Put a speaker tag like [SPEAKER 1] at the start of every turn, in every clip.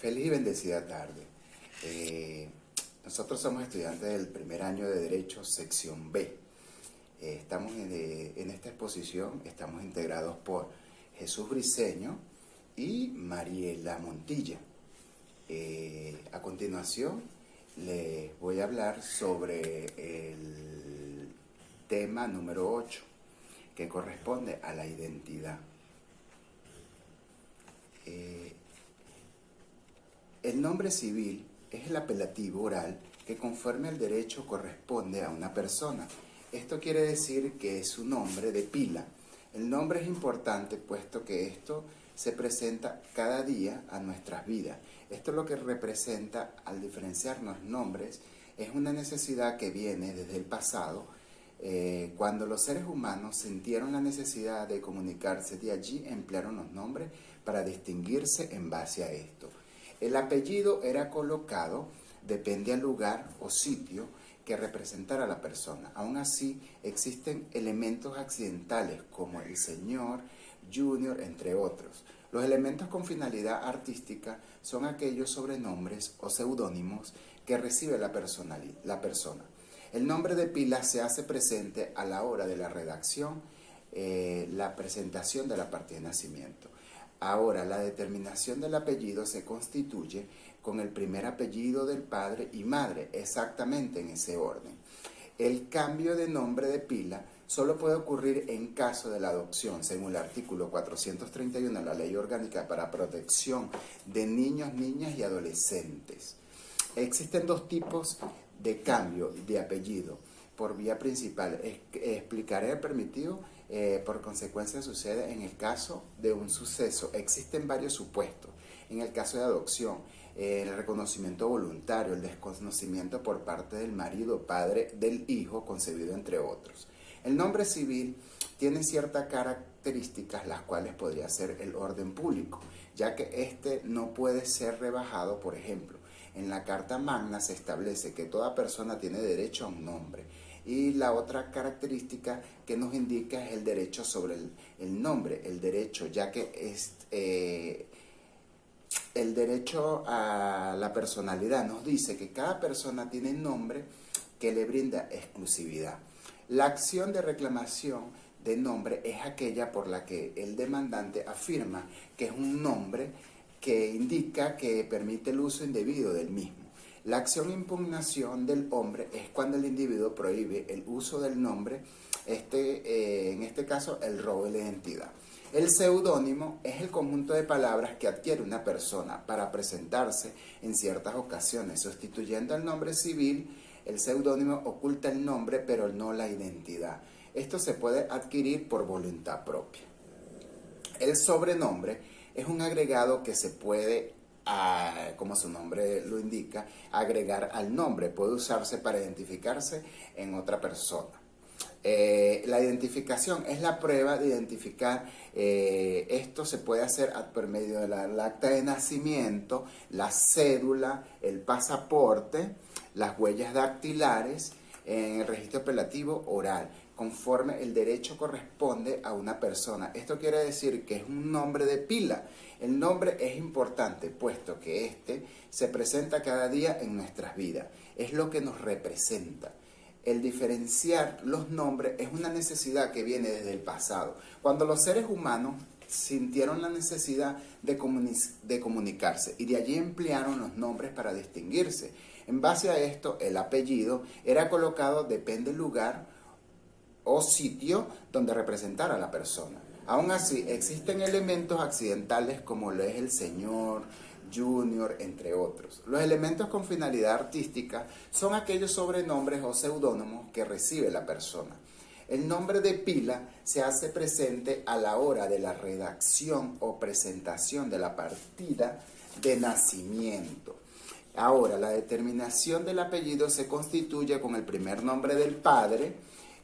[SPEAKER 1] Feliz y bendecida tarde. Nosotros somos estudiantes del primer año de Derecho, sección B. Estamos en esta exposición, estamos integrados por Jesús Briceño y Mariela Montilla. A continuación, les voy a hablar sobre el tema número 8, que corresponde a la identidad. El nombre civil es el apelativo oral que conforme al derecho corresponde a una persona. Esto quiere decir que es un nombre de pila. El nombre es importante puesto que esto se presenta cada día a nuestras vidas. Esto lo que representa al diferenciarnos nombres es una necesidad que viene desde el pasado, cuando los seres humanos sintieron la necesidad de comunicarse. De allí emplearon los nombres para distinguirse en base a esto. El apellido era colocado, depende al lugar o sitio que representara a la persona. Aún así, existen elementos accidentales como el señor, junior, entre otros. Los elementos con finalidad artística son aquellos sobrenombres o seudónimos que recibe la persona. El nombre de pila se hace presente a la hora de la redacción, la presentación de la partida de nacimiento. Ahora, la determinación del apellido se constituye con el primer apellido del padre y madre, exactamente en ese orden. El cambio de nombre de pila solo puede ocurrir en caso de la adopción, según el artículo 431 de la Ley Orgánica para Protección de Niños, Niñas y Adolescentes. Existen dos tipos de cambio de apellido. Por vía principal, explicaré el permitido, por consecuencia sucede en el caso de un suceso. Existen varios supuestos. En el caso de adopción, el reconocimiento voluntario, el desconocimiento por parte del marido o padre del hijo concebido, entre otros. El nombre civil tiene ciertas características, las cuales podría ser el orden público, ya que este no puede ser rebajado. Por ejemplo, en la Carta Magna se establece que toda persona tiene derecho a un nombre. Y la otra característica que nos indica es el derecho sobre el nombre, el derecho, ya que es el derecho a la personalidad. Nos dice que cada persona tiene nombre que le brinda exclusividad. La acción de reclamación de nombre es aquella por la que el demandante afirma que es un nombre que indica que permite el uso indebido del mismo. La acción de impugnación del hombre es cuando el individuo prohíbe el uso del nombre, en este caso el robo de la identidad. El seudónimo es el conjunto de palabras que adquiere una persona para presentarse en ciertas ocasiones. Sustituyendo al nombre civil, el seudónimo oculta el nombre pero no la identidad. Esto se puede adquirir por voluntad propia. El sobrenombre es un agregado que se puede, como su nombre lo indica, agregar al nombre. Puede usarse para identificarse en otra persona. La identificación es la prueba de identificar. Esto se puede hacer por medio del acta de nacimiento, la cédula, el pasaporte, las huellas dactilares, en el registro apelativo oral, conforme el derecho corresponde a una persona. Esto quiere decir que es un nombre de pila. El nombre es importante, puesto que este se presenta cada día en nuestras vidas. Es lo que nos representa. El diferenciar los nombres es una necesidad que viene desde el pasado. Cuando los seres humanos sintieron la necesidad de comunicarse y de allí emplearon los nombres para distinguirse. En base a esto, el apellido era colocado, depende del lugar o sitio donde representara a la persona. Aún así, existen elementos accidentales como lo es el señor, junior, entre otros. Los elementos con finalidad artística son aquellos sobrenombres o seudónimos que recibe la persona. El nombre de pila se hace presente a la hora de la redacción o presentación de la partida de nacimiento. Ahora, la determinación del apellido se constituye con el primer nombre del padre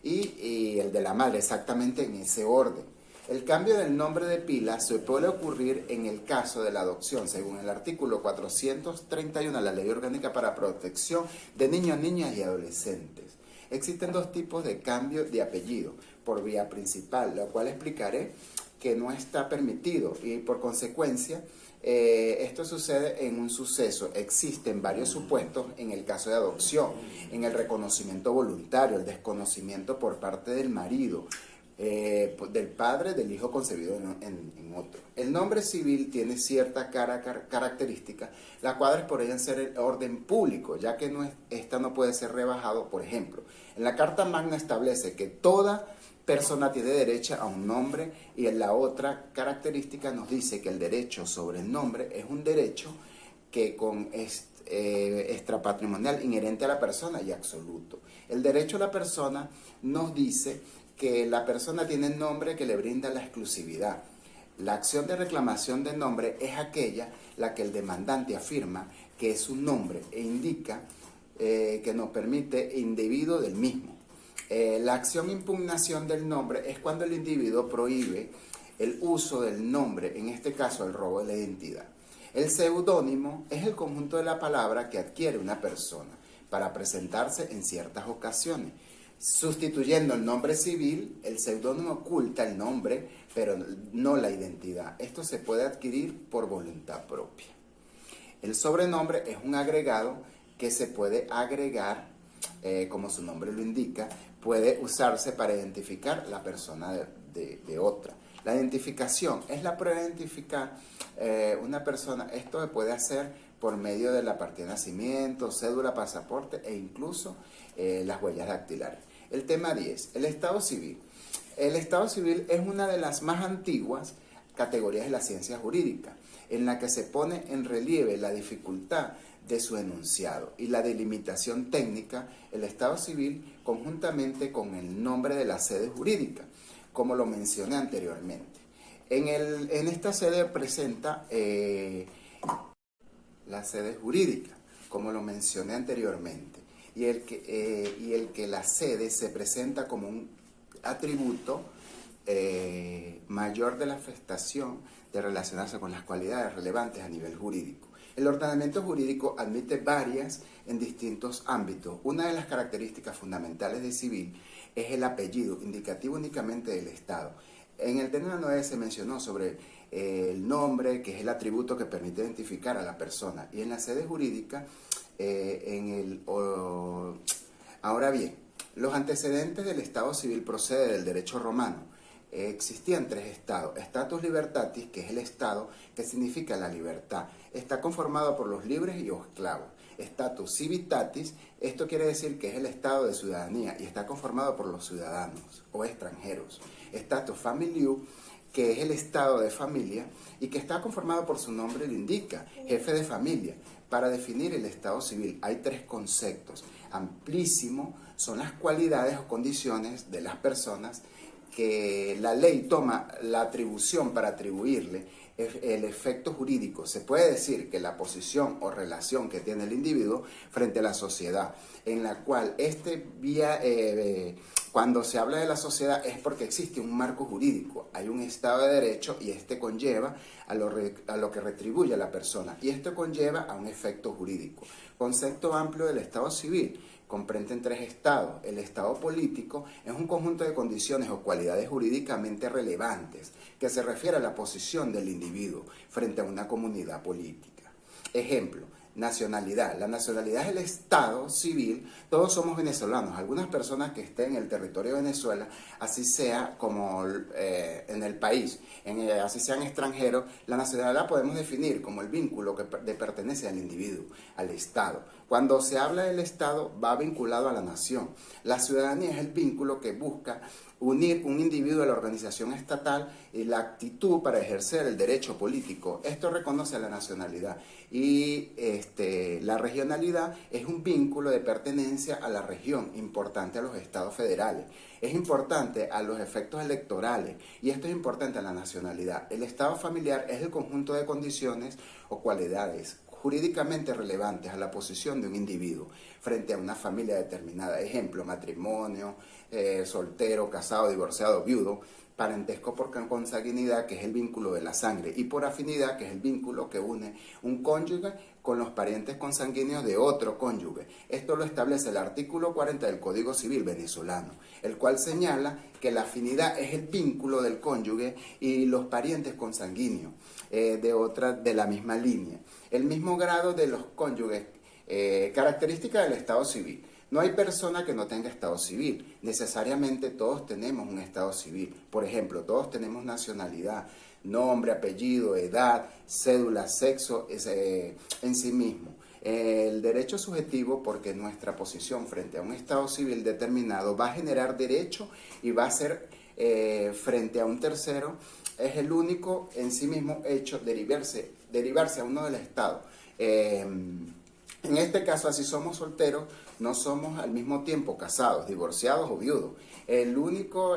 [SPEAKER 1] y el de la madre, exactamente en ese orden. El cambio del nombre de pila se puede ocurrir en el caso de la adopción, según el artículo 431 de la Ley Orgánica para Protección de Niños, Niñas y Adolescentes. Existen dos tipos de cambio de apellido, por vía principal, lo cual explicaré que no está permitido y por consecuencia Esto sucede en un suceso. Existen varios supuestos en el caso de adopción, en el reconocimiento voluntario, el desconocimiento por parte del marido, del padre del hijo concebido en otro. El nombre civil tiene cierta característica, la cual es por ella ser el orden público, ya que esta no puede ser rebajado. Por ejemplo, en la Carta Magna establece que toda persona tiene derecho a un nombre, y en la otra característica nos dice que el derecho sobre el nombre es un derecho que extrapatrimonial, inherente a la persona y absoluto. El derecho a la persona nos dice que la persona tiene nombre que le brinda la exclusividad. La acción de reclamación de nombre es aquella la que el demandante afirma que es un nombre e indica que nos permite individuo del mismo. La acción impugnación del nombre es cuando el individuo prohíbe el uso del nombre, en este caso el robo de la identidad. El seudónimo es el conjunto de la palabra que adquiere una persona para presentarse en ciertas ocasiones. Sustituyendo el nombre civil, el seudónimo oculta el nombre, pero no la identidad. Esto se puede adquirir por voluntad propia. El sobrenombre es un agregado que se puede agregar, como su nombre lo indica, puede usarse para identificar la persona de otra. La identificación es la prueba de identificar una persona. Esto se puede hacer por medio de la partida de nacimiento, cédula, pasaporte e incluso las huellas dactilares. El tema 10, el Estado Civil. El Estado Civil es una de las más antiguas categorías de la ciencia jurídica, en la que se pone en relieve la dificultad de su enunciado y la delimitación técnica. El Estado Civil, conjuntamente con el nombre de la sede jurídica, como lo mencioné anteriormente. En esta sede presenta la sede jurídica, como lo mencioné anteriormente, y el que la sede se presenta como un atributo mayor de la afectación de relacionarse con las cualidades relevantes a nivel jurídico. El ordenamiento jurídico admite varias en distintos ámbitos. Una de las características fundamentales de civil es el apellido, indicativo únicamente del Estado. En el término 9 se mencionó sobre el nombre, que es el atributo que permite identificar a la persona. Y en la sede jurídica, ahora bien, los antecedentes del Estado civil proceden del derecho romano. Existían tres estados. Status libertatis, que es el estado que significa la libertad. Está conformado por los libres y los esclavos. Status civitatis, esto quiere decir que es el estado de ciudadanía y está conformado por los ciudadanos o extranjeros. Status familiu, que es el estado de familia y que está conformado por su nombre lo indica, jefe de familia. Para definir el estado civil hay tres conceptos. Amplísimo son las cualidades o condiciones de las personas que la ley toma la atribución para atribuirle el efecto jurídico. Se puede decir que la posición o relación que tiene el individuo frente a la sociedad, en la cual cuando se habla de la sociedad es porque existe un marco jurídico, hay un Estado de Derecho y este conlleva a lo que retribuye a la persona, y esto conlleva a un efecto jurídico. Concepto amplio del Estado civil. Comprenden tres estados. El estado político es un conjunto de condiciones o cualidades jurídicamente relevantes que se refiere a la posición del individuo frente a una comunidad política. Ejemplo, nacionalidad. La nacionalidad es el estado civil. Todos somos venezolanos. Algunas personas que estén en el territorio de Venezuela, así sea como en el país, así sean extranjeros, la nacionalidad la podemos definir como el vínculo que pertenece al individuo, al Estado. Cuando se habla del Estado, va vinculado a la nación. La ciudadanía es el vínculo que busca unir un individuo a la organización estatal y la actitud para ejercer el derecho político. Esto reconoce a la nacionalidad. Y la regionalidad es un vínculo de pertenencia a la región, importante a los estados federales. Es importante a los efectos electorales y esto es importante a la nacionalidad. El estado familiar es el conjunto de condiciones o cualidades jurídicamente relevantes a la posición de un individuo frente a una familia determinada. Ejemplo, matrimonio, soltero, casado, divorciado, viudo. parentesco por consanguinidad, que es el vínculo de la sangre, y por afinidad, que es el vínculo que une un cónyuge con los parientes consanguíneos de otro cónyuge. Esto lo establece el artículo 40 del Código Civil venezolano, el cual señala que la afinidad es el vínculo del cónyuge y los parientes consanguíneos de la misma línea. El mismo grado de los cónyuges, característica del estado civil. No hay persona que no tenga estado civil. Necesariamente todos tenemos un estado civil. Por ejemplo, todos tenemos nacionalidad, nombre, apellido, edad, cédula, sexo, en sí mismo. El derecho subjetivo, porque nuestra posición frente a un estado civil determinado va a generar derecho y va a ser frente a un tercero, es el único en sí mismo hecho derivarse a uno del estado. En este caso, así somos solteros, no somos al mismo tiempo casados, divorciados o viudos. Lo único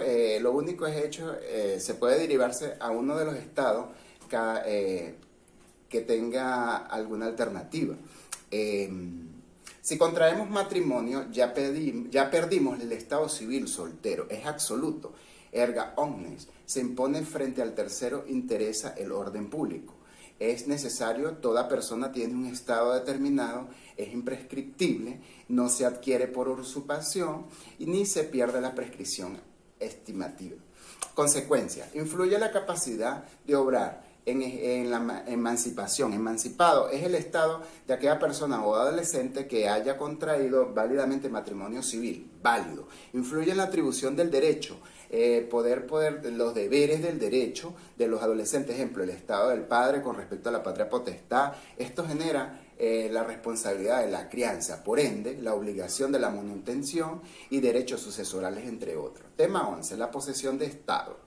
[SPEAKER 1] es hecho, se puede derivarse a uno de los estados que tenga alguna alternativa. Si contraemos matrimonio, ya perdimos el estado civil soltero, es absoluto. Erga omnes, se impone frente al tercero, interesa el orden público. Es necesario, toda persona tiene un estado determinado, es imprescriptible, no se adquiere por usurpación y ni se pierde la prescripción estimativa. Consecuencia, influye la capacidad de obrar en la emancipación. Emancipado es el estado de aquella persona o adolescente que haya contraído válidamente matrimonio civil, válido. Influye en la atribución del derecho, los deberes del derecho de los adolescentes, ejemplo, el estado del padre con respecto a la patria potestad. Esto genera la responsabilidad de la crianza, por ende, la obligación de la manutención y derechos sucesorales, entre otros. Tema 11, la posesión de estado.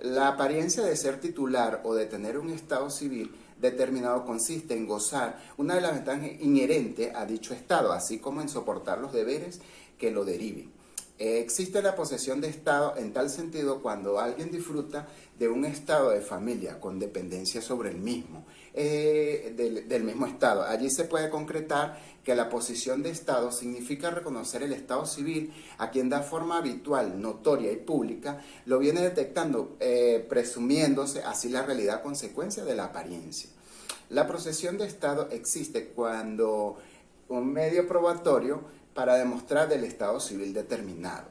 [SPEAKER 1] La apariencia de ser titular o de tener un estado civil determinado consiste en gozar una de las ventajas inherentes a dicho estado, así como en soportar los deberes que lo deriven. Existe la posesión de estado en tal sentido cuando alguien disfruta de un estado de familia con dependencia sobre el mismo, del mismo estado. Allí se puede concretar que la posesión de estado significa reconocer el estado civil a quien da forma habitual, notoria y pública, lo viene detectando, presumiéndose así la realidad consecuencia de la apariencia. La posesión de estado existe cuando un medio probatorio para demostrar del estado civil determinado.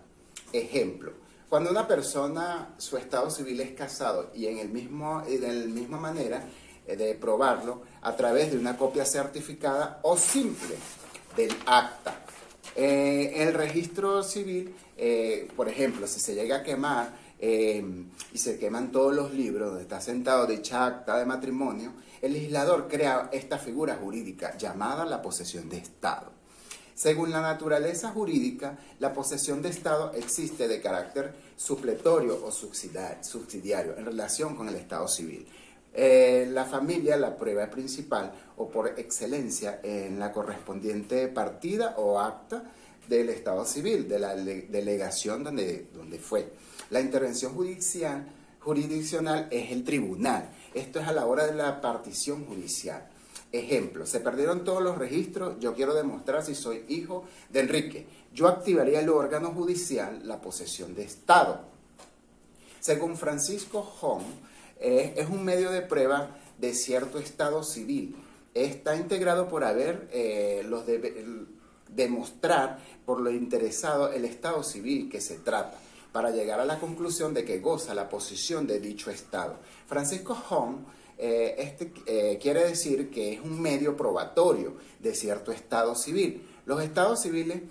[SPEAKER 1] Ejemplo, cuando una persona, su estado civil es casado y de la misma manera de probarlo a través de una copia certificada o simple del acta. El registro civil, por ejemplo, si se llega a quemar y se queman todos los libros donde está sentado dicha acta de matrimonio, el legislador crea esta figura jurídica llamada la posesión de estado. Según la naturaleza jurídica, la posesión de estado existe de carácter supletorio o subsidiario en relación con el estado civil. La familia, la prueba principal o por excelencia en la correspondiente partida o acta del estado civil, de la delegación donde fue. La intervención jurisdiccional es el tribunal. Esto es a la hora de la partición judicial. Ejemplo, se perdieron todos los registros, yo quiero demostrar si soy hijo de Enrique. Yo activaría el órgano judicial, la posesión de estado. Según Francisco Hom, es un medio de prueba de cierto estado civil. Está integrado por demostrar por lo interesado el estado civil que se trata, para llegar a la conclusión de que goza la posesión de dicho estado. Francisco Hom quiere decir que es un medio probatorio de cierto estado civil. Los estados civiles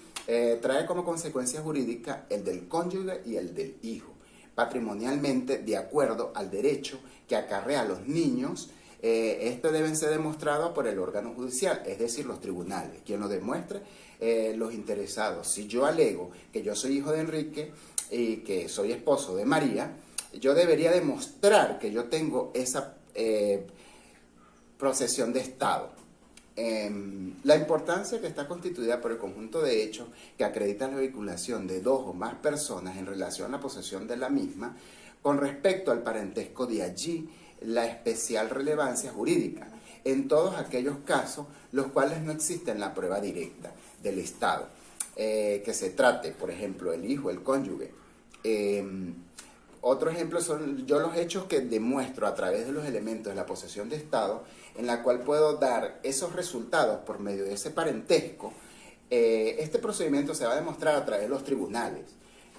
[SPEAKER 1] traen como consecuencia jurídica el del cónyuge y el del hijo, patrimonialmente de acuerdo al derecho que acarrea a los niños. Esto deben ser demostrados por el órgano judicial, es decir, los tribunales. Quien lo demuestre, los interesados. Si yo alego que yo soy hijo de Enrique y que soy esposo de María, yo debería demostrar que yo tengo esa procesión de estado. La importancia que está constituida por el conjunto de hechos que acreditan la vinculación de dos o más personas en relación a la posesión de la misma, con respecto al parentesco, de allí la especial relevancia jurídica en todos aquellos casos los cuales no existen la prueba directa del estado, que se trate, por ejemplo, el hijo, el cónyuge, Otro ejemplo son yo los hechos que demuestro a través de los elementos de la posesión de Estado, en la cual puedo dar esos resultados por medio de ese parentesco. Este procedimiento se va a demostrar a través de los tribunales,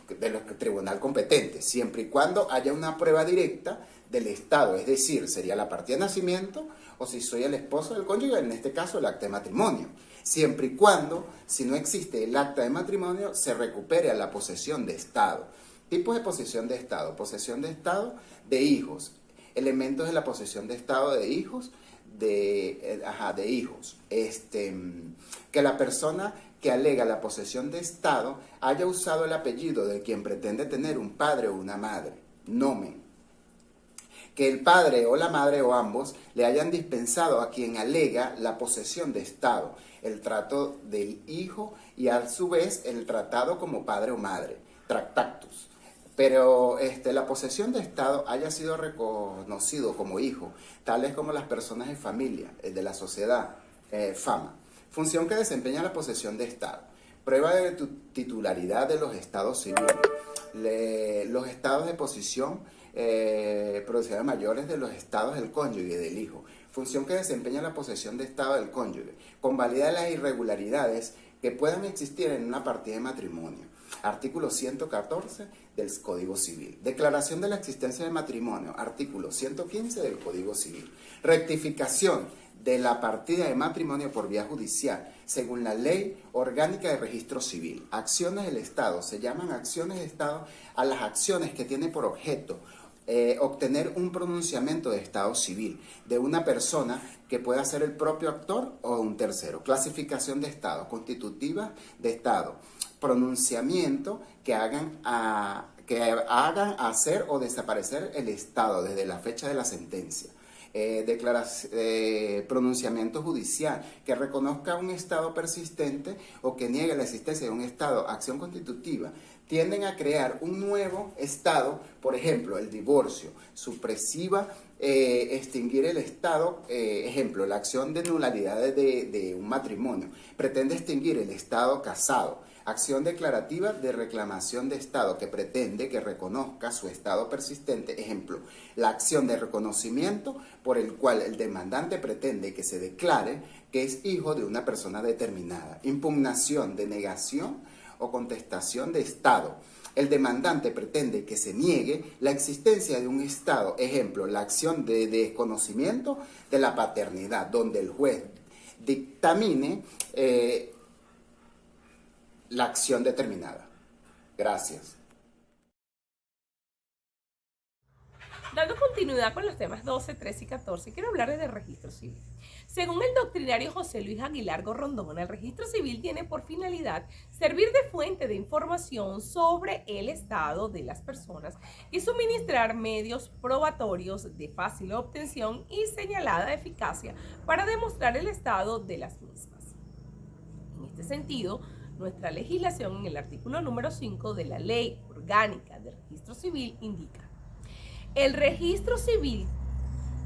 [SPEAKER 1] de los tribunal competentes, siempre y cuando haya una prueba directa del Estado, es decir, sería la partida de nacimiento o si soy el esposo del cónyuge, en este caso el acta de matrimonio. Siempre y cuando, si no existe el acta de matrimonio, se recupere a la posesión de Estado. Tipos de posesión de Estado. Posesión de Estado de hijos. Elementos de la posesión de Estado de hijos. De hijos. Que la persona que alega la posesión de Estado haya usado el apellido de quien pretende tener un padre o una madre. Nomen. Que el padre o la madre o ambos le hayan dispensado a quien alega la posesión de Estado el trato del hijo y a su vez el tratado como padre o madre. Tractatus. Pero la posesión de Estado haya sido reconocido como hijo, tales como las personas de familia, de la sociedad, fama. Función que desempeña la posesión de Estado. Prueba de titularidad de los estados civiles. Los estados de posición procesiones mayores de los estados del cónyuge y del hijo. Función que desempeña la posesión de Estado del cónyuge. Convalida las irregularidades que puedan existir en una partida de matrimonio. Artículo 114 del Código Civil. Declaración de la existencia de matrimonio. Artículo 115 del Código Civil. Rectificación de la partida de matrimonio por vía judicial, según la Ley Orgánica de Registro Civil. Acciones del Estado. Se llaman acciones de Estado a las acciones que tienen por objeto obtener un pronunciamiento de Estado civil de una persona que pueda ser el propio actor o un tercero. Clasificación de Estado, constitutiva de Estado, pronunciamiento que hagan hacer o desaparecer el Estado desde la fecha de la sentencia. Pronunciamiento judicial que reconozca un Estado persistente o que niegue la existencia de un Estado. Acción constitutiva. Tienden a crear un nuevo Estado, por ejemplo, el divorcio. Supresiva, extinguir el Estado, ejemplo, la acción de nulidad de un matrimonio. Pretende extinguir el Estado casado. Acción declarativa de reclamación de Estado que pretende que reconozca su Estado persistente. Ejemplo, la acción de reconocimiento por el cual el demandante pretende que se declare que es hijo de una persona determinada. Impugnación de negación o contestación de Estado. El demandante pretende que se niegue la existencia de un Estado. Ejemplo, la acción de desconocimiento de la paternidad, donde el juez dictamine la acción determinada. Gracias.
[SPEAKER 2] Dando continuidad con los temas 12, 13 y 14, quiero hablarles del registro civil. Según el doctrinario José Luis Aguilar Gorrondona, el registro civil tiene por finalidad servir de fuente de información sobre el estado de las personas y suministrar medios probatorios de fácil obtención y señalada eficacia para demostrar el estado de las mismas. En este sentido, nuestra legislación en el artículo número 5 de la Ley Orgánica de Registro Civil indica: el registro civil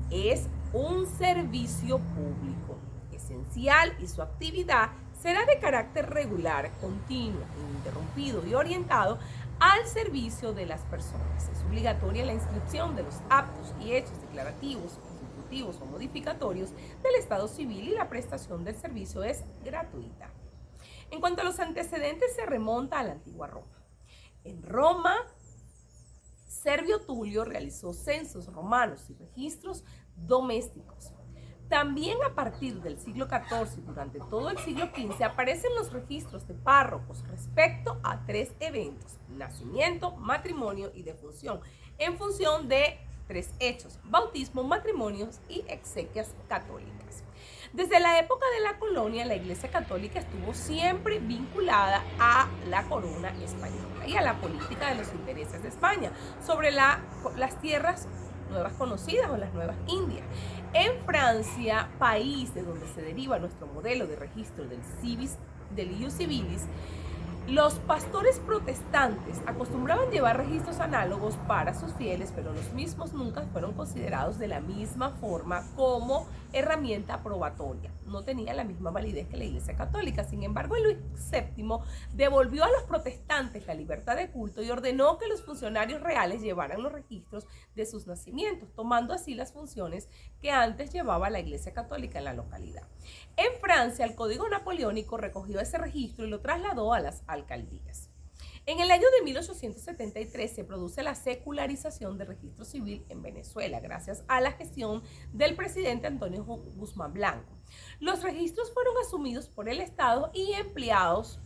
[SPEAKER 2] es un servicio público esencial y su actividad será de carácter regular, continuo, ininterrumpido y orientado al servicio de las personas. Es obligatoria la inscripción de los actos y hechos declarativos, constitutivos o modificatorios del Estado civil y la prestación del servicio es gratuita. En cuanto a los antecedentes, se remonta a la antigua Roma. En Roma, Servio Tulio realizó censos romanos y registros domésticos. También a partir del siglo XIV y durante todo el siglo XV aparecen los registros de párrocos respecto a 3 eventos: nacimiento, matrimonio y defunción, en función de 3 hechos: bautismo, matrimonios y exequias católicas. Desde la época de la colonia, la Iglesia Católica estuvo siempre vinculada a la corona española y a la política de los intereses de España sobre las tierras nuevas conocidas o las nuevas Indias. En Francia, país de donde se deriva nuestro modelo de registro del ius civilis, los pastores protestantes acostumbraban llevar registros análogos para sus fieles, pero los mismos nunca fueron considerados de la misma forma como herramienta probatoria. no tenían la misma validez que la Iglesia Católica. Sin embargo, Luis VII devolvió a los protestantes la libertad de culto y ordenó que los funcionarios reales llevaran los registros de sus nacimientos, tomando así las funciones que antes llevaba la Iglesia Católica en la localidad. En Francia, el Código Napoleónico recogió ese registro y lo trasladó a las alcaldías. En el año de 1873 se produce la secularización del registro civil en Venezuela, gracias a la gestión del presidente Antonio Guzmán Blanco. Los registros fueron asumidos por el Estado y empleados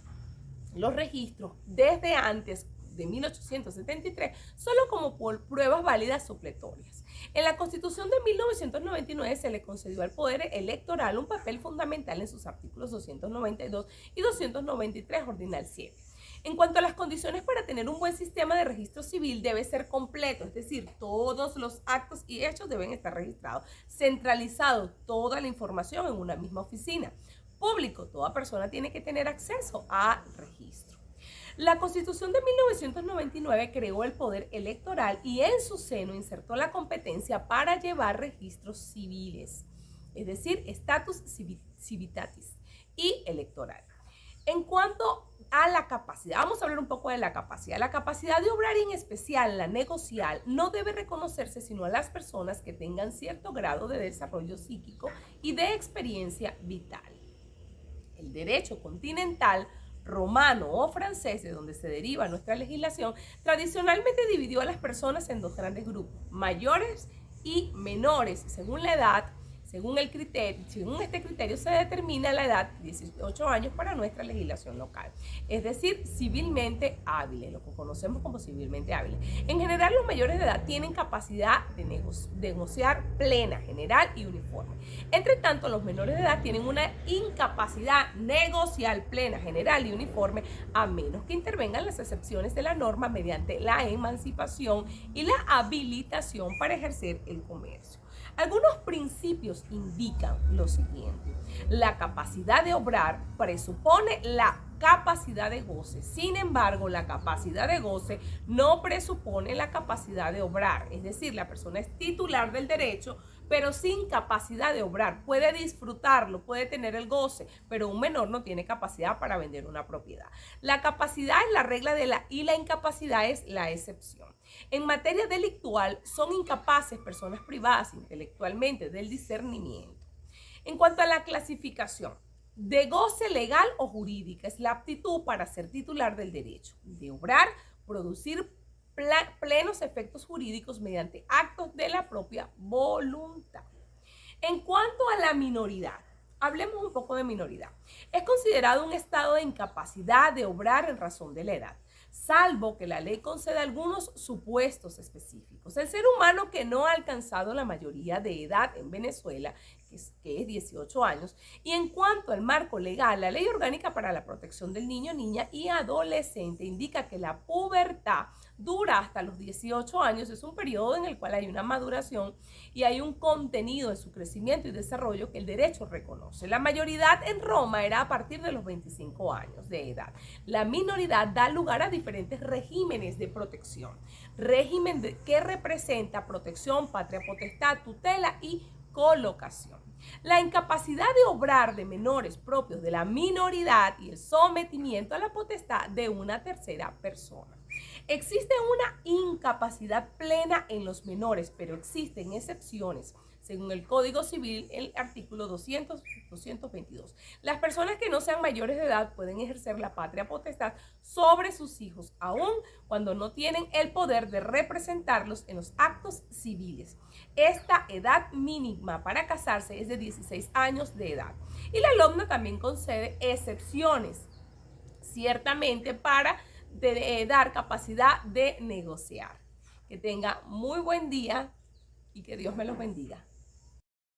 [SPEAKER 2] los registros desde antes de 1873 solo como por pruebas válidas supletorias. En la Constitución de 1999 se le concedió al Poder Electoral un papel fundamental en sus artículos 292 y 293, ordinal 7. En cuanto a las condiciones para tener un buen sistema de registro civil, debe ser completo, es decir, todos los actos y hechos deben estar registrados, centralizado toda la información en una misma oficina. Público, toda persona tiene que tener acceso al registro. La Constitución de 1999 creó el Poder Electoral y en su seno insertó la competencia para llevar registros civiles, es decir, status civitatis y electoral. En cuanto a la capacidad, vamos a hablar un poco de la capacidad. La capacidad de obrar y en especial la negocial no debe reconocerse sino a las personas que tengan cierto grado de desarrollo psíquico y de experiencia vital. El derecho continental romano o francés, de donde se deriva nuestra legislación, tradicionalmente dividió a las personas en dos grandes grupos, mayores y menores, según la edad. Según este criterio se determina la edad, 18 años para nuestra legislación local, es decir, civilmente hábiles, lo que conocemos como civilmente hábiles. En general, los mayores de edad tienen capacidad de negociar plena, general y uniforme. Entre tanto, los menores de edad tienen una incapacidad negocial plena, general y uniforme, a menos que intervengan las excepciones de la norma mediante la emancipación y la habilitación para ejercer el comercio. Algunos principios indican lo siguiente: la capacidad de obrar presupone la capacidad de goce. Sin embargo, la capacidad de goce no presupone la capacidad de obrar. Es decir, la persona es titular del derecho, pero sin capacidad de obrar. Puede disfrutarlo, puede tener el goce, pero un menor no tiene capacidad para vender una propiedad. La capacidad es la regla y la incapacidad es la excepción. En materia delictual, son incapaces personas privadas intelectualmente del discernimiento. En cuanto a la clasificación, de goce legal o jurídica es la aptitud para ser titular del derecho, de obrar, producir plenos efectos jurídicos mediante actos de la propia voluntad. En cuanto a la minoridad, hablemos un poco de minoridad. Es considerado un estado de incapacidad de obrar en razón de la edad, salvo que la ley conceda algunos supuestos específicos. El ser humano que no ha alcanzado la mayoría de edad en Venezuela, que es 18 años, y en cuanto al marco legal, la Ley Orgánica para la Protección del Niño, Niña y Adolescente indica que la pubertad dura hasta los 18 años, es un periodo en el cual hay una maduración y hay un contenido de su crecimiento y desarrollo que el derecho reconoce. La mayoridad en Roma era a partir de los 25 años de edad. La minoridad da lugar a diferentes regímenes de protección. Régimen que representa protección, patria potestad, tutela y colocación. La incapacidad de obrar de menores propios de la minoridad y el sometimiento a la potestad de una tercera persona. Existe una incapacidad plena en los menores, pero existen excepciones. Según el Código Civil, el artículo 222. Las personas que no sean mayores de edad pueden ejercer la patria potestad sobre sus hijos, aun cuando no tienen el poder de representarlos en los actos civiles. Esta edad mínima para casarse es de 16 años de edad. Y la LOMNA también concede excepciones, ciertamente para dar capacidad de negociar. Que tenga muy buen día y que Dios me los bendiga.